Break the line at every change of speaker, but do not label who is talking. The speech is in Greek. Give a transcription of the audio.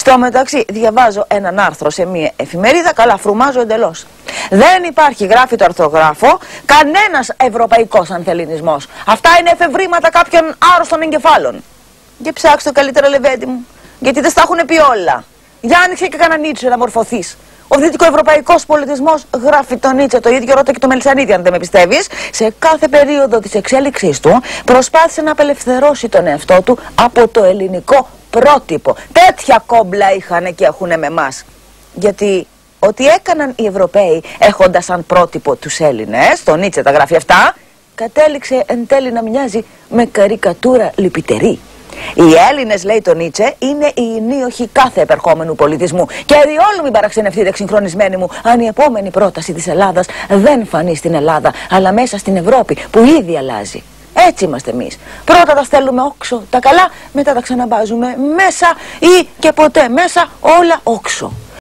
Στο μεταξύ, διαβάζω έναν άρθρο σε μια εφημερίδα, καλά, φρουμάζω εντελώς. Δεν υπάρχει, γράφει το αρθρογράφο, κανένας ευρωπαϊκός ανθεληνισμός. Αυτά είναι εφευρήματα κάποιων άρρωστων εγκεφάλων. Και ψάξτε το καλύτερα, Λεβέντη μου, γιατί δεν στα έχουν πει όλα. Για άνοιξε και κανένα Νίτσε να μορφωθείς. Ο δυτικοευρωπαϊκός πολιτισμός, γράφει το Νίτσε, το ίδιο ρώτα και το Μελισσανίδη, αν δεν με πιστεύεις, σε κάθε περίοδο της εξέλιξής του προσπάθησε να απελευθερώσει τον εαυτό του από το ελληνικό πρότυπο. Τέτοια κόμπλα είχαν και έχουν με εμάς. Γιατί ό,τι έκαναν οι Ευρωπαίοι έχοντας σαν πρότυπο τους Έλληνες, το Νίτσε τα γράφει αυτά, κατέληξε εν τέλει να μοιάζει με καρικατούρα λυπητερή. Οι Έλληνες, λέει το Νίτσε, είναι οι ενίοχοι κάθε επερχόμενου πολιτισμού. Και διόλου μην παραξενευτείτε, εξυγχρονισμένοι μου, αν η επόμενη πρόταση της Ελλάδας δεν φανεί στην Ελλάδα, αλλά μέσα στην Ευρώπη, που ήδη αλλάζει. Έτσι είμαστε εμείς. Πρώτα τα στέλνουμε όξω τα καλά, μετά τα ξαναμπάζουμε μέσα ή και ποτέ μέσα όλα όξω.